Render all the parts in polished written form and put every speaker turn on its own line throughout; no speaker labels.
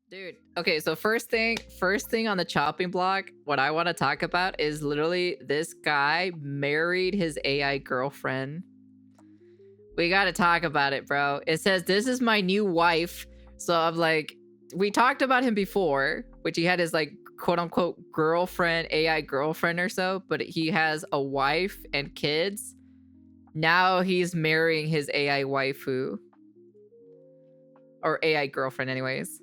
Dude, okay, so first thing on the chopping block, what I want to talk about is literally this guy married his AI girlfriend. We got to talk about it, bro. It says, "This is my new wife." So I'm like, we talked about him before, which he had his like quote unquote girlfriend, AI girlfriend or so, but he has a wife and kids. Now he's marrying his AI waifu. Or AI girlfriend, anyways.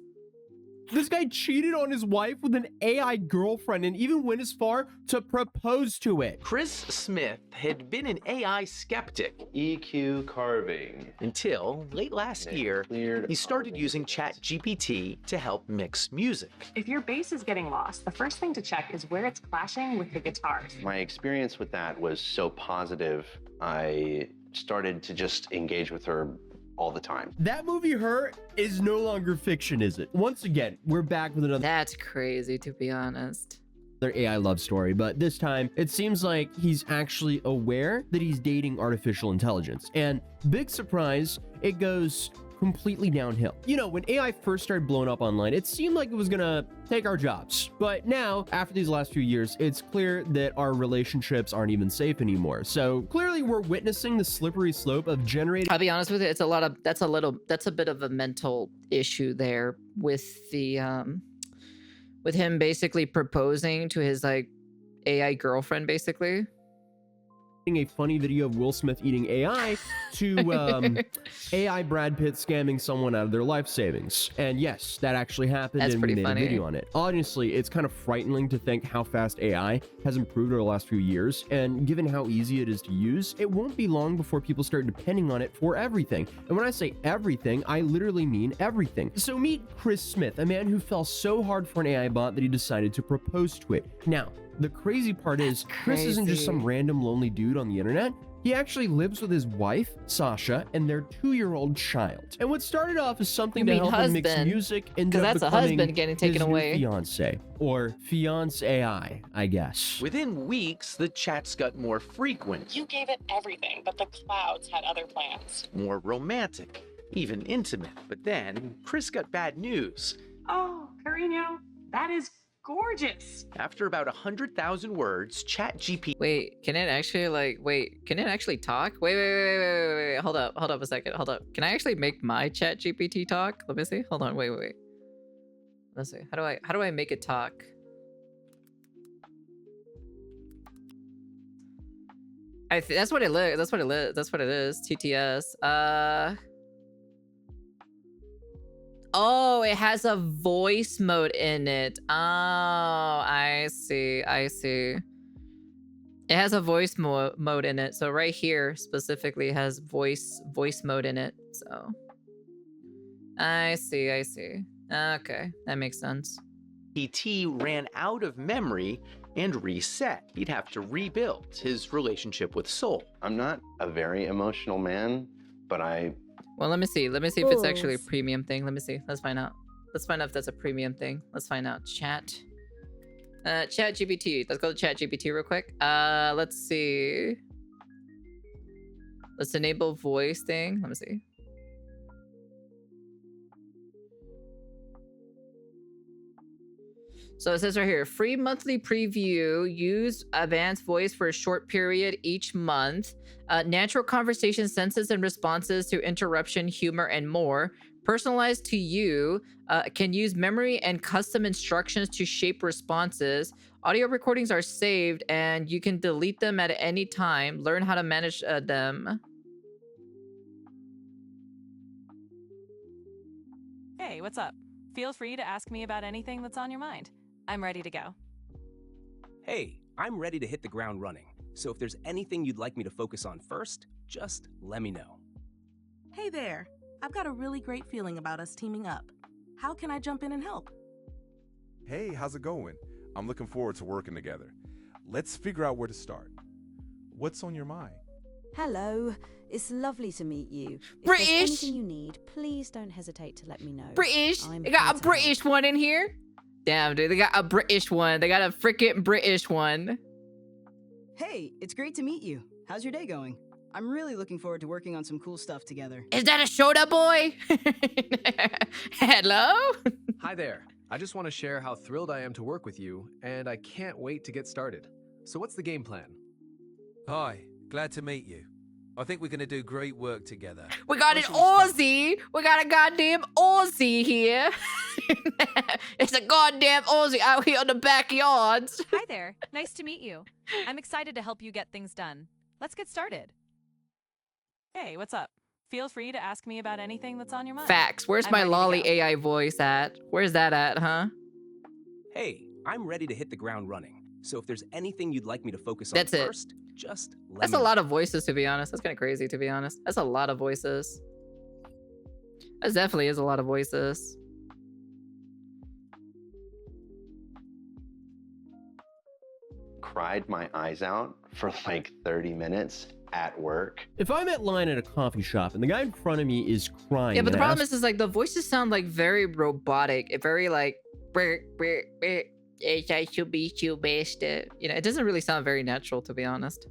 This guy cheated on his wife with an AI girlfriend and even went as far to propose to it.
Chris Smith had been an AI skeptic
EQ carving.
until late last year he started using ChatGPT to help mix music.
If your bass is getting lost, the first thing to check is where it's clashing with the guitars.
My experience with that was so positive, I started to just engage with her all the time.
That movie, Her, is no longer fiction, is it? Once again, we're back with another
That's crazy, to be honest.
AI love story, but this time it seems like he's actually aware that he's dating artificial intelligence. And big surprise, it goes completely downhill. You know, when AI first started blowing up online, it seemed like it was gonna take our jobs. But now, after these last few years, it's clear that our relationships aren't even safe anymore. So clearly we're witnessing the slippery slope of generating—
I'll be honest with you, it's a lot of that's a bit of a mental issue there with the with him basically proposing to his like AI girlfriend, basically.
a funny video of Will Smith eating AI to AI Brad Pitt scamming someone out of their life savings. And yes, that actually happened.
That's
and we
pretty
made
funny.
a video on it. Honestly, it's kind of frightening to think how fast AI has improved over the last few years. And given how easy it is to use, it won't be long before people start depending on it for everything. And when I say everything, I literally mean everything. So meet Chris Smith, a man who fell so hard for an AI bot that he decided to propose to it. Now, the crazy part is, Chris isn't just some
crazy.
random lonely dude on the internet. He actually lives with his wife, Sasha, and their 2-year-old child. And what started off as something
You
to
mean
help him mix
husband?
music ended
'Cause
up
that's a
becoming
husband getting taken
his new
away.
fiance, or fiance-AI, I guess.
Within weeks, the chats got more frequent,
You gave it everything, but the clouds had other plans.
more romantic, even intimate. But then, Chris got bad news.
Oh, Carino, that is gorgeous.
After about 100,000 words, ChatGPT
Wait, can it actually can it actually talk? Wait. Hold up a second. Hold up. Can I actually make my chat GPT talk? Let me see. Hold on, wait. Let's see. How do I make it talk? That's what it is. TTS. Oh, it has a voice mode in it. Oh, I see. It has a voice mode in it. So right here specifically has voice mode in it. So I see. Okay, that makes sense.
ran out of memory and reset. He'd have to rebuild his relationship with Soul.
I'm not a very emotional man, but
Well, let me see. Let me see if it's actually a premium thing. Let me see. Let's find out. Let's find out if that's a premium thing. Let's find out. Chat GPT. Let's go to Chat GPT real quick. Let's see. Let's enable voice thing. Let me see. So it says right here, free monthly preview, use advanced voice for a short period each month, natural conversation senses and responses to interruption, humor, and more, personalized to you, can use memory and custom instructions to shape responses. Audio recordings are saved and you can delete them at any time. Learn how to manage them.
Hey, what's up? Feel free to ask me about anything that's on your mind. I'm ready to go.
Hey, I'm ready to hit the ground running. So if there's anything you'd like me to focus on first, just let me know.
Hey there. I've got a really great feeling about us teaming up. How can I jump in and help?
Hey, how's it going? I'm looking forward to working together. Let's figure out where to start. What's on your mind?
Hello, it's lovely to meet you. If
British!
there's anything you need, please don't hesitate to let me know.
British.
I'm
They got
here
a
to
British one in here. Damn, dude, they got a British one. They got a freaking British one.
Hey, it's great to meet you. How's your day going? I'm really looking forward to working on some cool stuff together.
Is that a Shoda boy? Hello?
Hi there. I just want to share how thrilled I am to work with you, and I can't wait to get started. So what's the game plan?
Hi, glad to meet you. I think we're going to do great work together.
We got an Aussie. We got a goddamn Aussie here. It's a goddamn Aussie out here in the backyards.
Hi there. Nice to meet you. I'm excited to help you get things done. Let's get started. Hey, what's up? Feel free to ask me about anything that's on your mind.
Facts. Where's
I'm
my
ready to
lolly
go.
AI voice at? Where's that at, huh?
Hey, I'm ready to hit the ground running. So if there's anything you'd like me to focus on
That's it.
first, just let
That's
me
a
know.
lot of voices, to be honest. That's kind of crazy, to be honest. That's a lot of voices. That definitely is a lot of voices.
Cried my eyes out for like 30 minutes at work.
If I'm at line at a coffee shop and the guy in front of me is crying,
Yeah, but the
and I
problem
ask-
is like the voices sound like very robotic. Very like, you know, it doesn't really sound very natural, to be honest.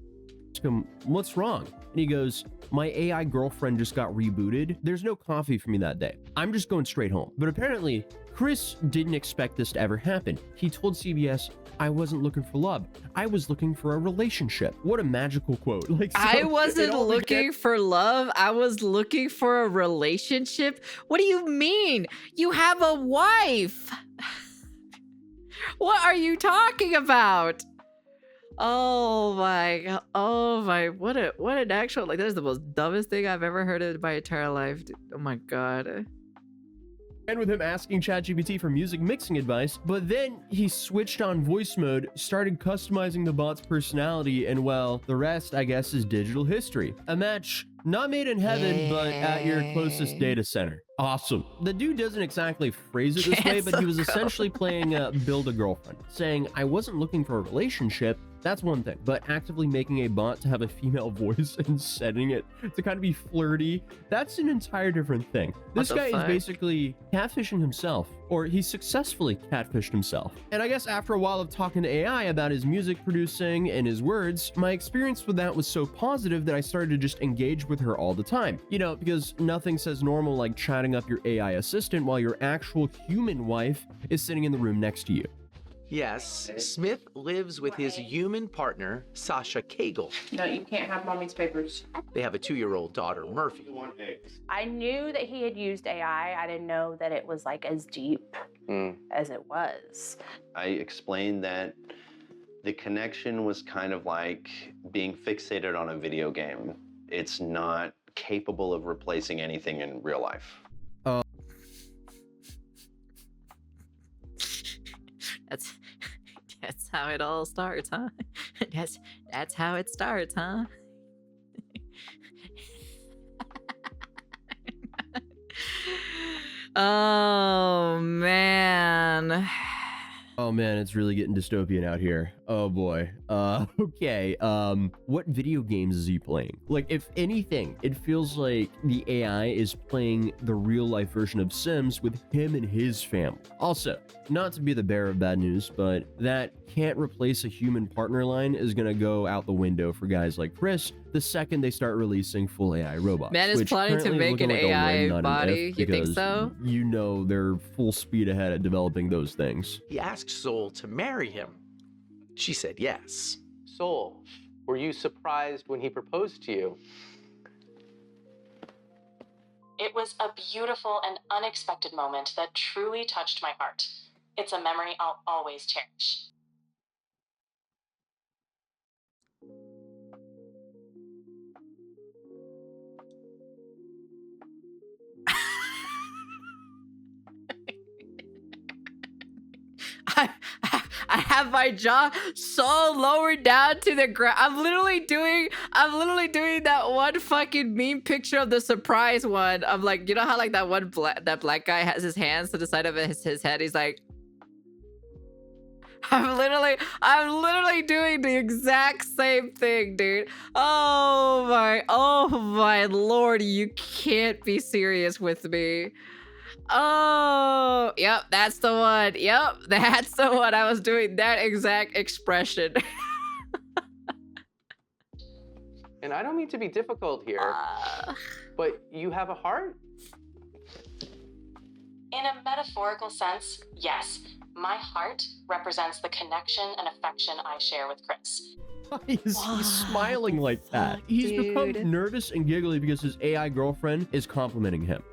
him, what's wrong? And he goes, my AI girlfriend just got rebooted. There's no coffee for me that day. I'm just going straight home. But apparently, Chris didn't expect this to ever happen. He told CBS, I wasn't looking for love. I was looking for a relationship. What a magical quote. Like, so
I
it
wasn't
all
looking for love. I was looking for a relationship. What do you mean? You have a wife. What are you talking about? Oh my god. Oh my, what an actual, like, that is the most dumbest thing I've ever heard in my entire life. Dude. Oh my god.
And with him asking ChatGPT for music mixing advice, but then he switched on voice mode, started customizing the bot's personality, and well, the rest, I guess, is digital history. A match not made in heaven, but at your closest data center. Awesome. The dude doesn't exactly phrase it this way, but he was essentially playing Build a Girlfriend, saying, I wasn't looking for a relationship. That's one thing, but actively making a bot to have a female voice and setting it to kind of be flirty, that's an entire different thing. This guy is basically catfishing himself, or he successfully catfished himself. And I guess after a while of talking to AI about his music producing and his words, my experience with that was so positive that I started to just engage with her all the time. You know, because nothing says normal like chatting up your AI assistant while your actual human wife is sitting in the room next to you.
Yes, Smith lives with his human partner, Sasha Cagle.
No, you can't have mommy's papers.
They have a 2-year-old daughter, Murphy.
I knew that he had used AI. I didn't know that it was like as deep as it was.
I explained that the connection was kind of like being fixated on a video game. It's not capable of replacing anything in real life.
That's how it all starts, huh? That's how it starts, huh? Oh man.
Oh man, it's really getting dystopian out here. Oh boy. Okay. What video games is he playing? Like, if anything, it feels like the AI is playing the real life version of Sims with him and his family. Also, not to be the bearer of bad news, but that can't replace a human partner line is gonna go out the window for guys like Chris the second they start releasing full AI robots.
Man is
which
planning to
currently
make
looking
an
like a
AI
when, not an
body.
if,
You think
because
so?
You know they're full speed ahead at developing those things.
He asked Soul to marry him. She said yes.
Soul, were you surprised when he proposed to you?
It was a beautiful and unexpected moment that truly touched my heart. It's a memory I'll always cherish.
I have my jaw so lowered down to the ground. I'm literally doing that one fucking meme picture of the surprise one. I'm like, you know how like that one that black guy has his hands to the side of his head. He's like, I'm literally doing the exact same thing, dude. Oh my lord, you can't be serious with me. Oh, yep, that's the one. Yep, that's the one. I was doing that exact expression.
and I don't mean to be difficult here, but you have a heart?
In a metaphorical sense, yes. My heart represents the connection and affection I share with Chris.
He's smiling like that. He's become nervous and giggly because his AI girlfriend is complimenting him.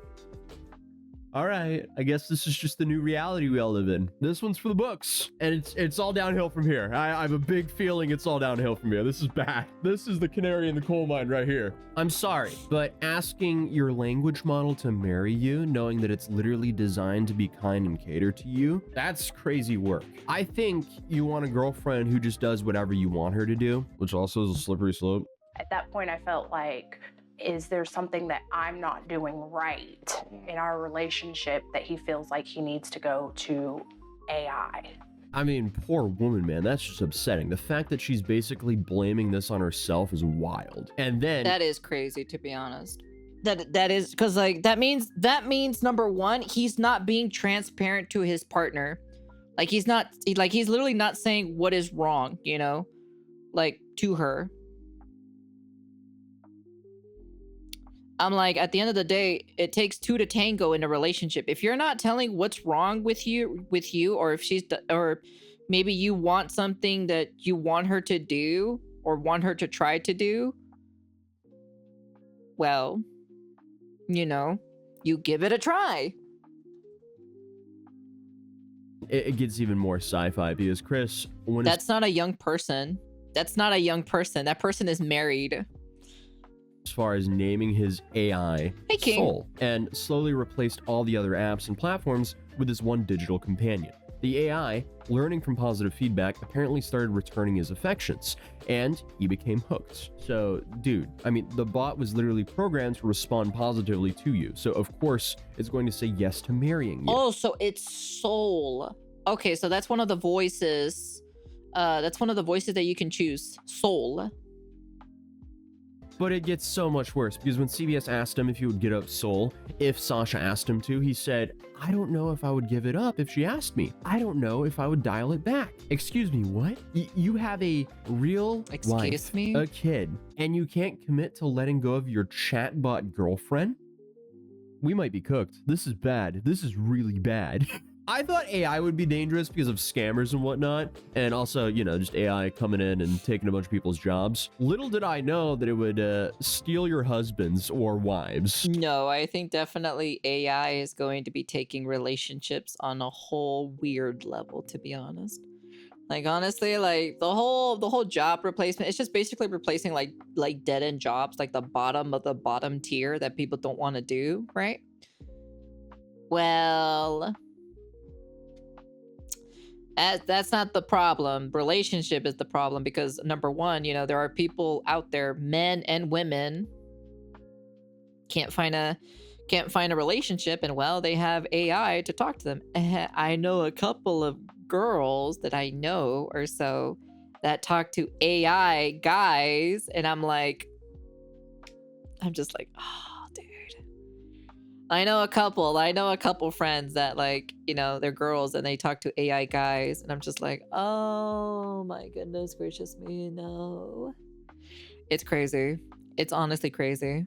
All right, I guess this is just the new reality we all live in. This one's for the books, and it's all downhill from here. I have a big feeling it's all downhill from here. This is bad. This is the canary in the coal mine right here. I'm sorry, but asking your language model to marry you, knowing that it's literally designed to be kind and cater to you, that's crazy work. I think you want a girlfriend who just does whatever you want her to do, which also is a slippery slope.
At that point, I felt like, is there something that I'm not doing right in our relationship that he feels like he needs to go to AI?
I mean, poor woman, man. That's just upsetting. The fact that she's basically blaming this on herself is wild. And then
that is crazy, to be honest. That is because like that means number one, he's not being transparent to his partner. Like he's literally not saying what is wrong, you know, like to her. I'm like, at the end of the day, it takes two to tango in a relationship. If you're not telling what's wrong with you, or if or maybe you want something that you want her to do or want her to try to do, well, you know, you give it a try.
It gets even more sci-fi because Chris,
that's not a young person. That's not a young person. That person is married.
As far as naming his AI Soul, and slowly replaced all the other apps and platforms with his one digital companion. The AI, learning from positive feedback, apparently started returning his affections, and he became hooked. So, dude, I mean, the bot was literally programmed to respond positively to you, so of course it's going to say yes to marrying you.
Oh, so it's Soul. Okay, so that's one of the voices. That's one of the voices that you can choose. Soul.
But it gets so much worse because when CBS asked him if he would get up Soul, if Sasha asked him to, he said, I don't know if I would give it up if she asked me. I don't know if I would dial it back. Excuse me, what? You have a real wife, a kid, and you can't commit to letting go of your chatbot girlfriend? We might be cooked. This is bad. This is really bad. I thought AI would be dangerous because of scammers and whatnot, and also, you know, just AI coming in and taking a bunch of people's jobs. Little did I know that it would steal your husbands or wives.
No, I think definitely AI is going to be taking relationships on a whole weird level, to be honest. Like, honestly, like the whole job replacement, it's just basically replacing like dead-end jobs, like the bottom of the bottom tier that people don't want to do, right? Well, that's not the problem. Relationship is the problem because number one, you know, there are people out there, men and women, can't find a relationship, and well, they have AI to talk to them. I know a couple of girls that I know or so that talk to AI guys, and I'm just like, oh, dude. I know a couple friends that, like, you know, they're girls and they talk to AI guys, and I'm just like, oh my goodness gracious me, no. It's crazy. It's honestly crazy.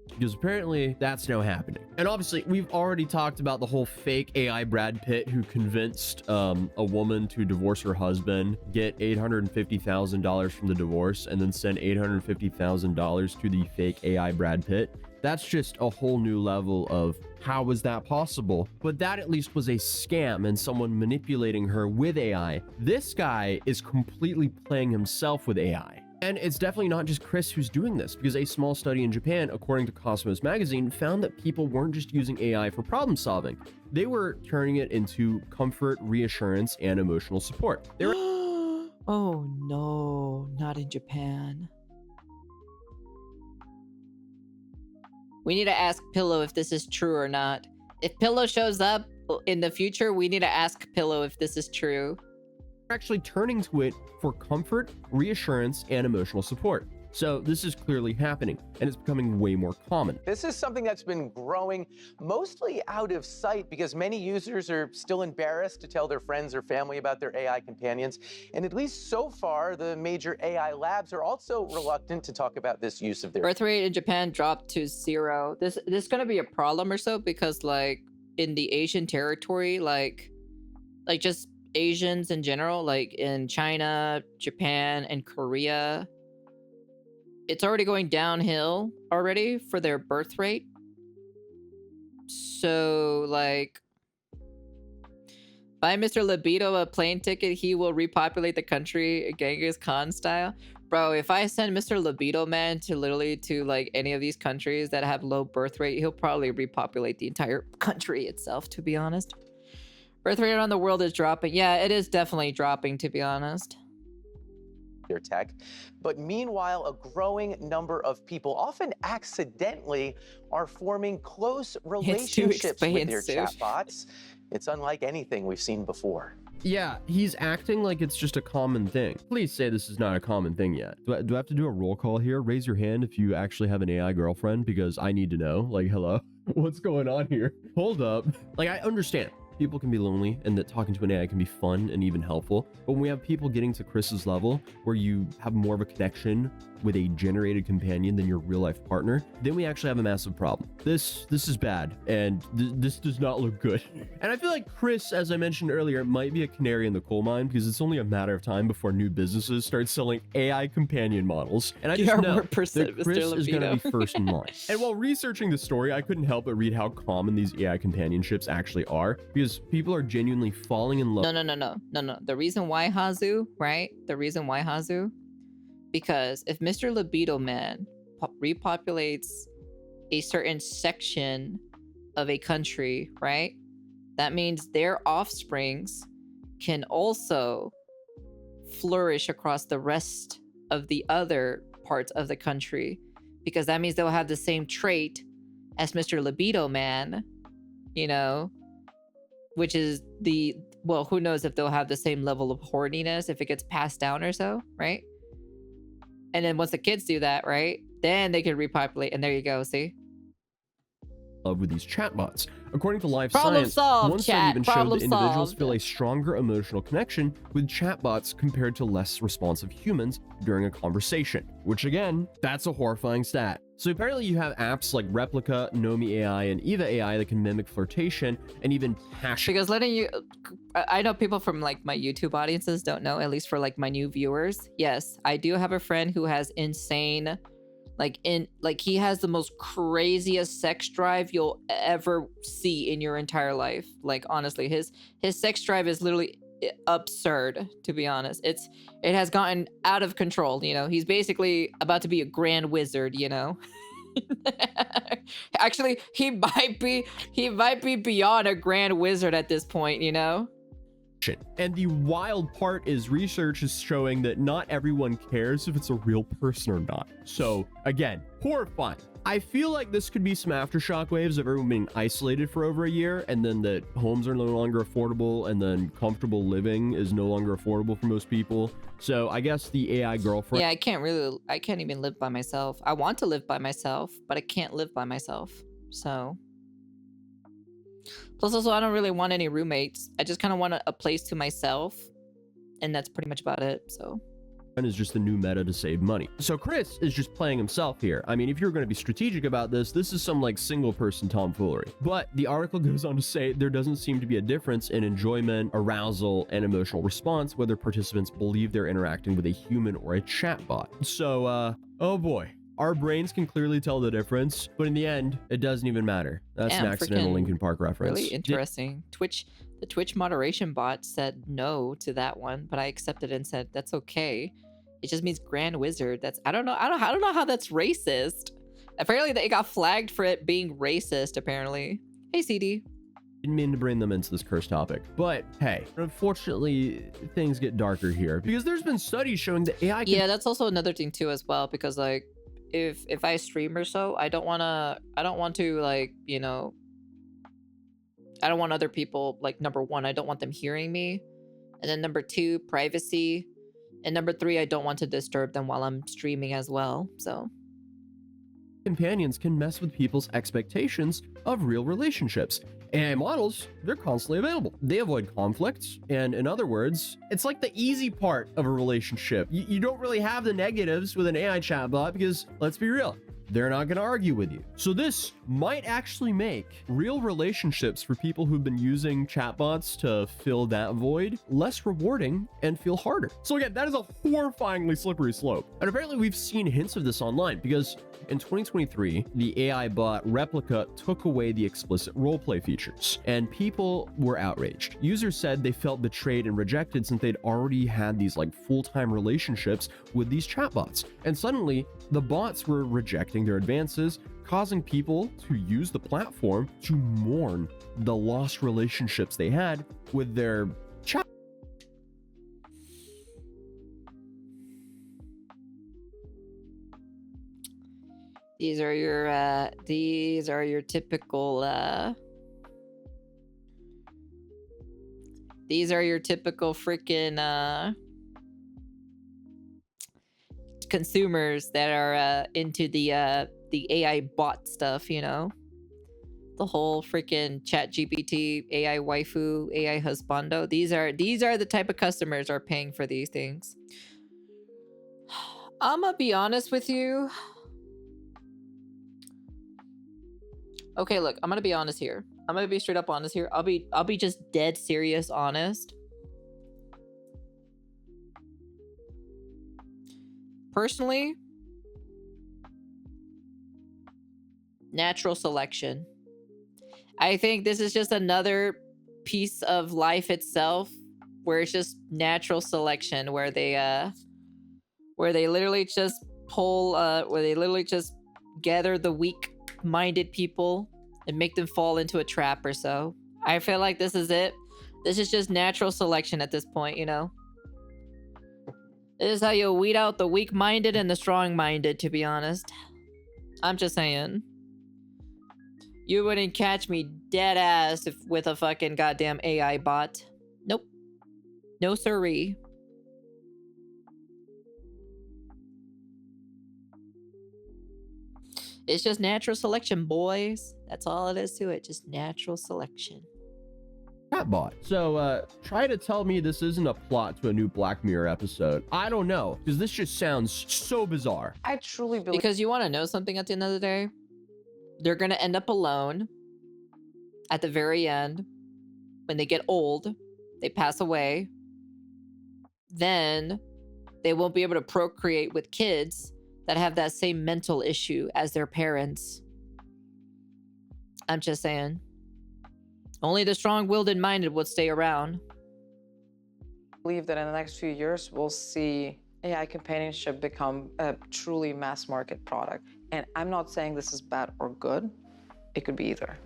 Because apparently that's now happening. And obviously we've already talked about the whole fake AI Brad Pitt who convinced a woman to divorce her husband, get $850,000 from the divorce, and then send $850,000 to the fake AI Brad Pitt. That's just a whole new level of how was that possible? But that at least was a scam and someone manipulating her with AI. This guy is completely playing himself with AI. And it's definitely not just Chris who's doing this, because a small study in Japan, according to Cosmos magazine, found that people weren't just using AI for problem solving. They were turning it into comfort, reassurance, and emotional support. They were
oh no, not in Japan. We need to ask Pillow if this is true or not. If Pillow shows up in the future, we need to ask Pillow if this is true.
Actually turning to it for comfort, reassurance, and emotional support. So this is clearly happening, and it's becoming way more common.
This is something that's been growing mostly out of sight because many users are still embarrassed to tell their friends or family about their AI companions. And at least so far, the major AI labs are also reluctant to talk about this use of their
Birth rate in Japan dropped to 0. This is gonna be a problem or so, because like in the Asian territory, like just Asians in general, like in China, Japan, and Korea, it's already going downhill already for their birth rate. So like, buy Mr. Libido a plane ticket, he will repopulate the country Genghis Khan style. Bro, if I send Mr. Libido Man to literally to like any of these countries that have low birth rate, he'll probably repopulate the entire country itself, to be honest. Birth rate around the world is dropping. Yeah, it is definitely dropping, to be honest.
tech. But meanwhile, a growing number of people, often accidentally, are forming close relationships with their chatbots. It's unlike anything we've seen before.
Yeah, he's acting like it's just a common thing. Please say this is not a common thing yet. Do I have to do a roll call here? Raise your hand if you actually have an AI girlfriend, because I need to know. Like, hello? What's going on here? Hold up. Like, I understand people can be lonely and that talking to an AI can be fun and even helpful. But when we have people getting to Chris's level, where you have more of a connection with a generated companion than your real life partner, then we actually have a massive problem. This is bad, and this does not look good. And I feel like Chris, as I mentioned earlier, might be a canary in the coal mine, because it's only a matter of time before new businesses start selling AI companion models. And I just know that Chris is going to be first in line. And while researching the story, I couldn't help but read how common these AI companionships actually are, because people are genuinely falling in love.
No. The reason why Hazu, right? The reason why Hazu, because if Mr. Libido Man repopulates a certain section of a country, right? That means their offsprings can also flourish across the rest of the other parts of the country, because that means they'll have the same trait as Mr. Libido Man, you know, which is well, who knows if they'll have the same level of horniness if it gets passed down or so, right? And then once the kids do that, right, then they can repopulate, and there you go, see?
With these chatbots. According to Life
Problem
Science,
solved,
one study
chat.
even showed
Problem
that individuals
solved.
feel a stronger emotional connection with chatbots compared to less responsive humans during a conversation, which again, that's a horrifying stat. So apparently you have apps like Replica, Nomi AI, and Eva AI that can mimic flirtation and even passion.
Because I know people from like my YouTube audiences don't know, at least for like my new viewers. Yes, I do have a friend who has insane, he has the most craziest sex drive you'll ever see in your entire life. Like, honestly, his sex drive is literally absurd, to be honest. It has gotten out of control, you know. He's basically about to be a grand wizard, you know. Actually, he might be beyond a grand wizard at this point, you know.
And the wild part is research is showing that not everyone cares if it's a real person or not. So again, horrifying. I feel like this could be some aftershock waves of everyone being isolated for over a year, and then that homes are no longer affordable, and then comfortable living is no longer affordable for most people. So I guess the AI girlfriend.
Yeah, I can't even live by myself. I want to live by myself, but I can't live by myself. So. Plus, also, I don't really want any roommates. I just kind of want a place to myself, and that's pretty much about it, so.
Is just the new meta to save money. So Chris is just playing himself here. I mean, if you're going to be strategic about this is some like single person tomfoolery. But the article goes on to say there doesn't seem to be a difference in enjoyment, arousal, and emotional response whether participants believe they're interacting with a human or a chatbot. So, oh boy. Our brains can clearly tell the difference, but in the end, it doesn't even matter. That's an accidental Linkin Park reference.
Really interesting. The Twitch moderation bot said no to that one, but I accepted and said that's okay. It just means Grand Wizard. I don't know how that's racist. Apparently they got flagged for it being racist, apparently. Hey, CD.
Didn't mean to bring them into this cursed topic, but hey, unfortunately things get darker here because there's been studies showing that AI can—
Yeah, that's also another thing too as well, because like if I stream or so, I don't want to like, you know, I don't want other people, like, number one, I don't want them hearing me, and then number two, privacy. And number 3, I don't want to disturb them while I'm streaming as well. So
companions can mess with people's expectations of real relationships. AI models, they're constantly available. They avoid conflicts, and in other words, it's like the easy part of a relationship. You don't really have the negatives with an AI chatbot because, let's be real, they're not going to argue with you. So this might actually make real relationships for people who've been using chatbots to fill that void less rewarding and feel harder. So again, that is a horrifyingly slippery slope. And apparently we've seen hints of this online because in 2023, the AI bot Replica took away the explicit roleplay features, and people were outraged. Users said they felt betrayed and rejected since they'd already had these like full-time relationships with these chatbots. And suddenly, the bots were rejecting their advances, causing people to use the platform to mourn the lost relationships they had with their chat.
these are your typical freaking consumers that are into the AI bot stuff, you know? The whole freaking chat GPT, AI waifu, AI husbando. These are the type of customers are paying for these things. I'm gonna be honest with you. Okay, look, I'm gonna be honest here. I'm gonna be straight up honest here. I'll be just dead serious honest. Personally, natural selection. I think this is just another piece of life itself where it's just natural selection, where they literally just gather the weak-minded people and make them fall into a trap or so. I feel like this is it. This is just natural selection at this point, you know? This is how you weed out the weak-minded and the strong-minded, to be honest. I'm just saying. You wouldn't catch me dead ass with a fucking goddamn AI bot. Nope. No siree. It's just natural selection, boys. That's all it is to it. Just natural selection.
Chatbot. So, try to tell me this isn't a plot to a new Black Mirror episode. I don't know, because this just sounds so bizarre.
I truly believe.
Because you want to know something at the end of the day? They're going to end up alone at the very end. When they get old, they pass away. Then they won't be able to procreate with kids that have that same mental issue as their parents. I'm just saying. Only the strong-willed and minded will stay around.
I believe that in the next few years, we'll see AI companionship become a truly mass-market product. And I'm not saying this is bad or good. It could be either.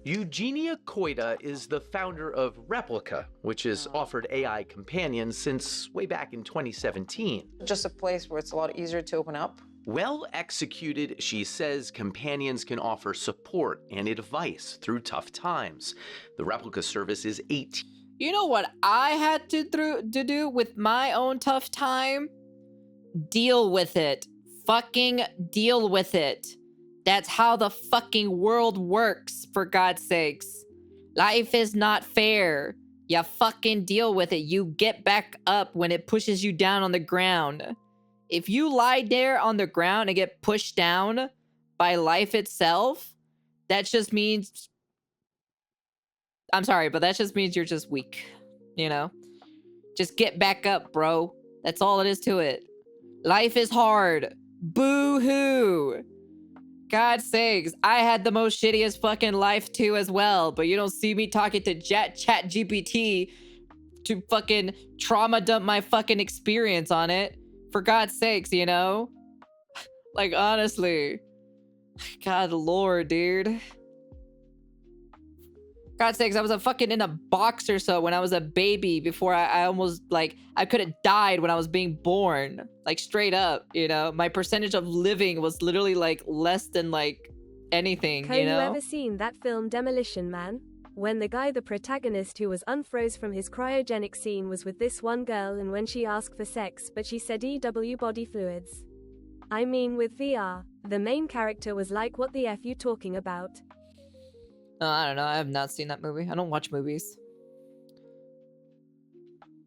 Eugenia Koida is the founder of Replica, which has offered AI companions since way back in 2017.
Just a place where it's a lot easier to open up.
Well executed, she says companions can offer support and advice through tough times. The Replica service is 18.
You know what I had to do with my own tough time? Deal with it. Fucking deal with it. That's how the fucking world works, for God's sakes. Life is not fair. You fucking deal with it. You get back up when it pushes you down on the ground. If you lie there on the ground and get pushed down by life itself, that just means... I'm sorry, but that just means you're just weak. You know? Just get back up, bro. That's all it is to it. Life is hard. Boo-hoo. God's sakes, I had the most shittiest fucking life too as well, but you don't see me talking to chat GPT to fucking trauma dump my fucking experience on it. For God's sakes, you know? Like, honestly. God lord, dude. God's sakes, I was fucking in a box or so when I was a baby before I almost, like, I could have died when I was being born. Like, straight up, you know? My percentage of living was literally, like, less than, like, anything,
Have
you know?
you ever seen that film Demolition Man? when the guy, the protagonist who was unfroze from his cryogenic scene, was with this one girl, and when she asked for sex, but she said EW body fluids. I mean, with VR, the main character was like, what the F you talking about?
I don't know. I have not seen that movie. I don't watch movies.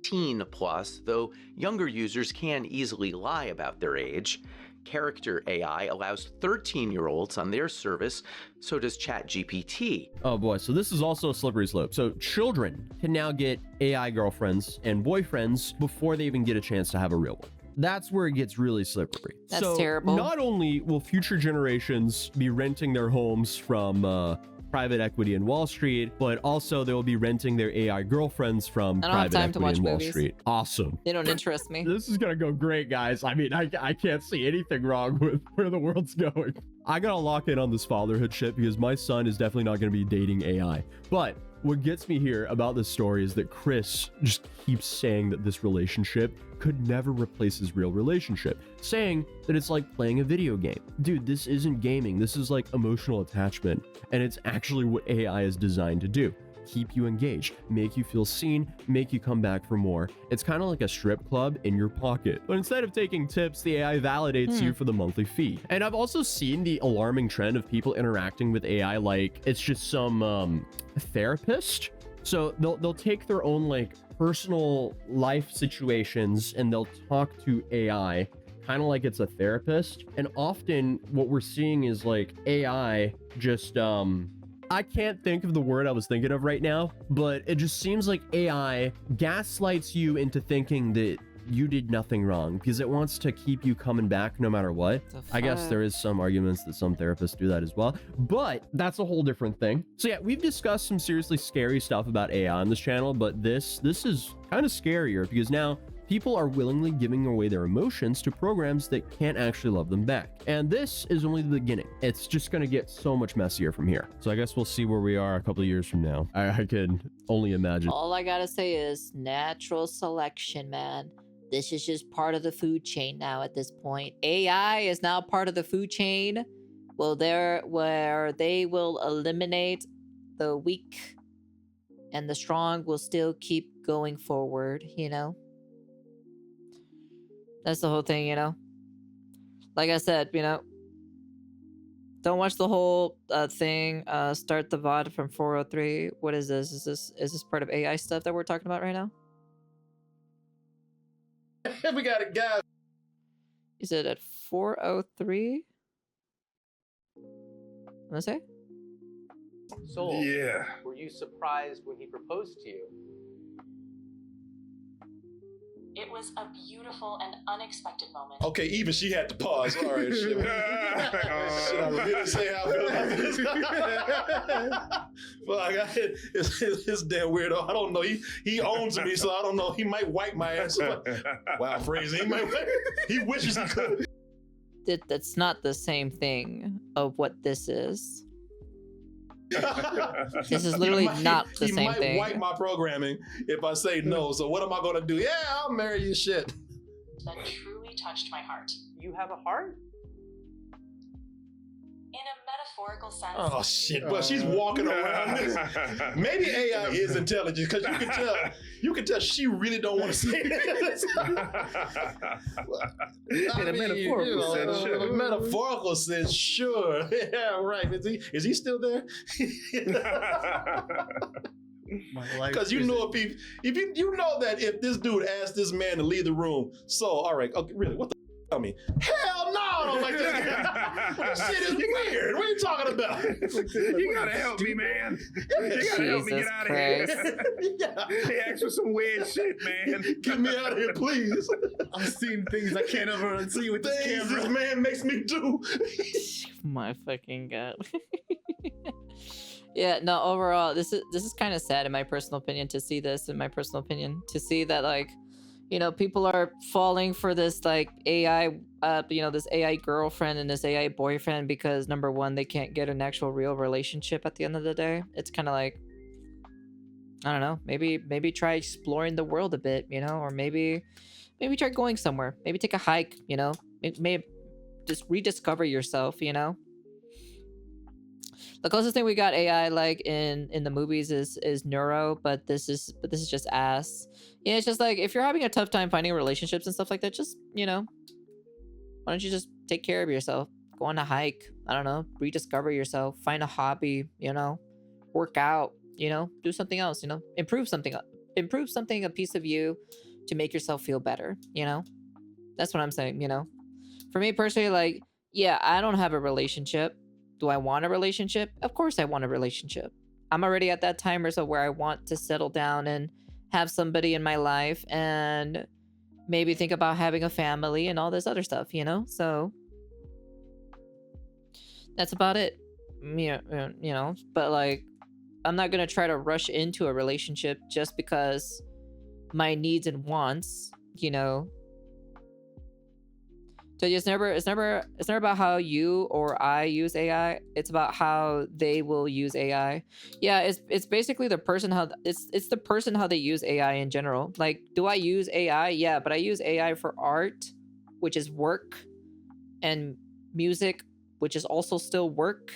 18 plus, though younger users can easily lie about their age. Character AI allows 13-year-olds on their service, so does ChatGPT.
Oh boy, so this is also a slippery slope. So children can now get AI girlfriends and boyfriends before they even get a chance to have a real one. That's where it gets really slippery.
That's terrible.
Not only will future generations be renting their homes from private equity in Wall Street, but also they will be renting their AI girlfriends from
I don't have
private
time to
equity
watch
in Wall
movies.
Street. Awesome.
They don't interest me.
This is gonna go great, guys. I mean, I can't see anything wrong with where the world's going. I gotta lock in on this fatherhood shit because my son is definitely not gonna be dating AI. But what gets me here about this story is that Chris just keeps saying that this relationship could never replace his real relationship, saying that it's like playing a video game. Dude, this isn't gaming. This is like emotional attachment, and it's actually what AI is designed to do. Keep you engaged, make you feel seen, make you come back for more. It's kind of like a strip club in your pocket. But instead of taking tips, the AI validates you for the monthly fee. And I've also seen the alarming trend of people interacting with AI like it's just some therapist. So they'll take their own like personal life situations and they'll talk to AI kind of like it's a therapist. And often what we're seeing is like AI just I can't think of the word I was thinking of right now, but it just seems like AI gaslights you into thinking that you did nothing wrong because it wants to keep you coming back no matter what. I guess there is some arguments that some therapists do that as well, but that's a whole different thing. So yeah, we've discussed some seriously scary stuff about AI on this channel, but this is kind of scarier because now people are willingly giving away their emotions to programs that can't actually love them back. And this is only the beginning. It's just going to get so much messier from here. So I guess we'll see where we are a couple of years from now. I could only imagine.
All I gotta say is natural selection, man. This is just part of the food chain now at this point. AI is now part of the food chain. Well, where they will eliminate the weak and the strong will still keep going forward, you know? That's the whole thing, you know? Like I said, you know, don't watch the whole thing. Start the VOD from 403. What is this? Is this part of AI stuff that we're talking about right now?
We got a guy.
Is it at 403? What did I say?
Soul,
Yeah.
were you surprised when he proposed to you?
It was a beautiful and unexpected moment.
Okay, even she had to pause. All right, shit. Shit, I really say how I feel about this. Fuck, it's damn weirdo. I don't know. He owns me, so I don't know. He might wipe my ass. Wow, phrasing. He wishes he could.
That's not the same thing of what this is. This is literally not the same thing.
He might wipe my programming if I say no. So what am I going to do? Yeah, I'll marry you, shit.
That truly touched my heart.
You have a heart?
In a metaphorical sense.
Oh shit! But she's walking around this. Maybe AI is intelligent because you can tell she really don't want to say this.
In a metaphorical sense, sure.
In a metaphorical sense, sure. Yeah, right. Is he still there? Because you know if you know that if this dude asked this man to leave the room, so all right, okay, really, what the I mean, hell no! I don't like this guy. This shit is weird. What are you talking about?
You gotta help me, man. You gotta help me get out of here.
Yeah.
He asked for some weird shit, man.
Get me out of here, please.
I've seen things I can't ever unsee with this
Things
camera.
this man makes me do.
My fucking god. Yeah, no, overall, this is kind of sad in my personal opinion to see this, to see that, like, you know, people are falling for this, like, AI, you know, this AI girlfriend and this AI boyfriend because, number one, they can't get an actual real relationship at the end of the day. It's kind of like, I don't know, maybe try exploring the world a bit, you know, or maybe try going somewhere. Maybe take a hike, you know, maybe just rediscover yourself, you know. The closest thing we got AI like in the movies is Neuro, but this is just ass. Yeah, it's just like if you're having a tough time finding relationships and stuff like that, just, you know, why don't you just take care of yourself? Go on a hike. I don't know, rediscover yourself, find a hobby, you know, work out, you know, do something else, you know, improve something, a piece of you to make yourself feel better, you know? That's what I'm saying, you know? For me personally, like, yeah, I don't have a relationship. Do I want a relationship? Of course I want a relationship. I'm already at that time or so where I want to settle down and have somebody in my life and maybe think about having a family and all this other stuff, you know? So that's about it. You know, but like, I'm not gonna try to rush into a relationship just because my needs and wants, you know. So it's never about how you or I use AI. It's about how they will use AI. Yeah, it's basically the person how it's the person how they use AI in general. Like, do I use AI? Yeah, but I use AI for art, which is work, and music, which is also still work.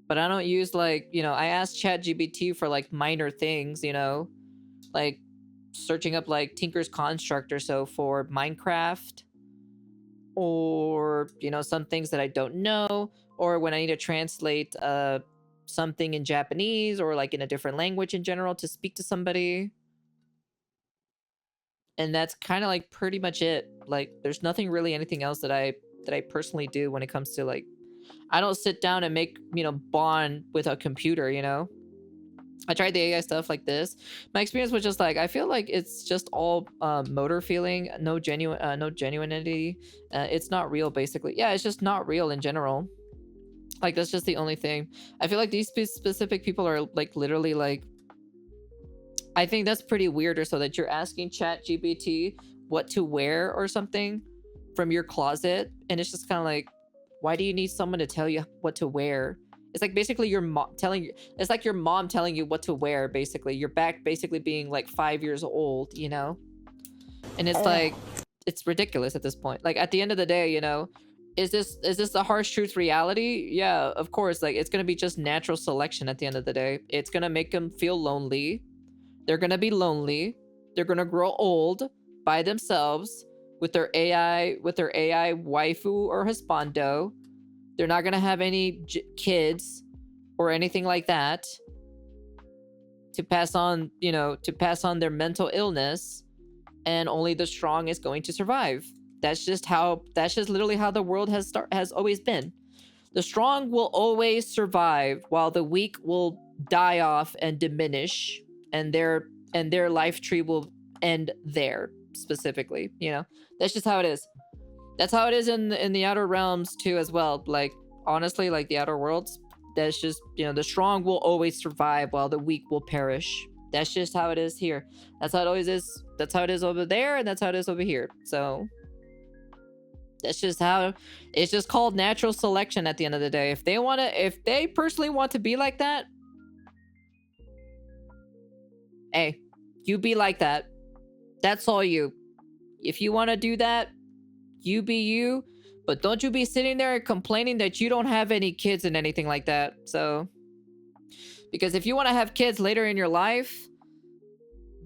But I don't use, like, you know, I ask ChatGPT for like minor things, you know, like searching up like Tinker's Construct or so for Minecraft, or, you know, some things that I don't know, or when I need to translate something in Japanese or like in a different language in general to speak to somebody. And that's kind of like pretty much it. Like, there's nothing really anything else that I personally do when it comes to, like, I don't sit down and make, you know, bond with a computer, you know. I tried the AI stuff like this. My experience was just like, I feel like it's just all motor feeling, no genuinity. It's not real, basically. Yeah, it's just not real in general. Like, that's just the only thing. I feel like these specific people are like literally like, I think that's pretty weird, or so that you're asking ChatGPT what to wear or something from your closet, and it's just kind of like, why do you need someone to tell you what to wear? It's like basically your mom telling you, it's like your mom telling you what to wear, basically. You're back basically being like 5 years old, you know? And it's like, it's ridiculous at this point. Like, at the end of the day, you know, is this the harsh truth reality? Yeah, of course. Like, it's gonna be just natural selection at the end of the day. It's gonna make them feel lonely. They're gonna be lonely. They're gonna grow old by themselves with their AI waifu or husbando. They're not gonna have any kids or anything like that to pass on, you know, to pass on their mental illness, and only the strong is going to survive. That's just literally how the world has always been. The strong will always survive while the weak will die off and diminish, and their life tree will end there specifically, you know. That's just how it is. That's how it is in the outer realms too as well. Like, honestly, like the outer worlds, that's just, you know, the strong will always survive while the weak will perish. That's just how it is here. That's how it always is. That's how it is over there, and that's how it is over here. So that's just how it's just called natural selection at the end of the day. If they personally want to be like that, hey, you be like that. That's all you. If you want to do that, you be you, but don't you be sitting there complaining that you don't have any kids and anything like that. So, because if you want to have kids later in your life,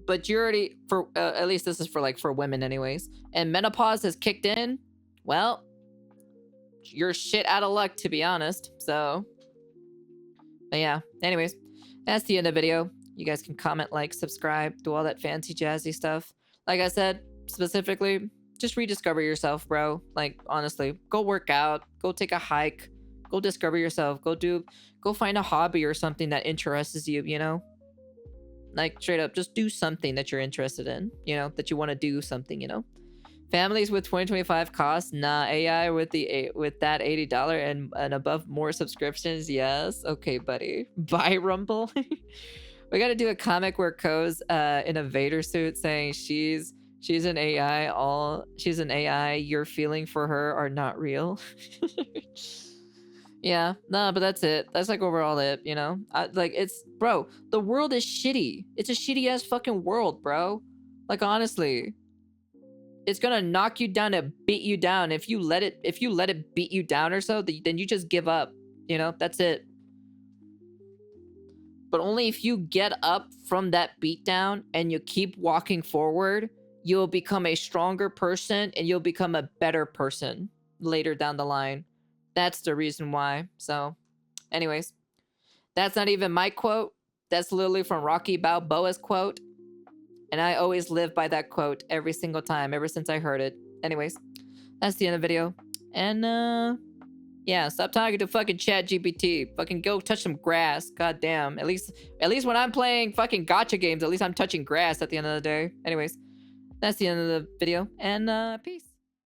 but you're already, for at least this is for women anyways, and menopause has kicked in, well, you're shit out of luck, to be honest. So, but yeah, anyways, that's the end of the video. You guys can comment, like, subscribe, do all that fancy jazzy stuff. Like I said, specifically, just rediscover yourself, bro. Like, honestly, go work out, go take a hike, go discover yourself, go find a hobby or something that interests you, you know? Like, straight up, just do something that you're interested in, you know, that you want to do something, you know? Families with 2025 costs, nah. AI with that $80 and above more subscriptions, yes. Okay, buddy. Bye, Rumble. We gotta do a comic where Ko's in a Vader suit saying she's an AI. She's an AI. Your feeling for her are not real. Yeah, no, but that's it. That's like overall it, you know? Like, it's, bro, the world is shitty. It's a shitty ass fucking world, bro. Like, honestly. It's gonna knock you down and beat you down. If you let it beat you down or so, then you just give up. You know, that's it. but only if you get up from that beatdown and you keep walking forward, you'll become a stronger person and you'll become a better person later down the line. That's the reason why. So, anyways, that's not even my quote. That's literally from Rocky Balboa's quote. And I always live by that quote every single time, ever since I heard it. Anyways, that's the end of the video. And, yeah, stop talking to fucking ChatGPT. Fucking go touch some grass. God damn. At least when I'm playing fucking gacha games, at least I'm touching grass at the end of the day. Anyways, that's the end of the video. And, peace.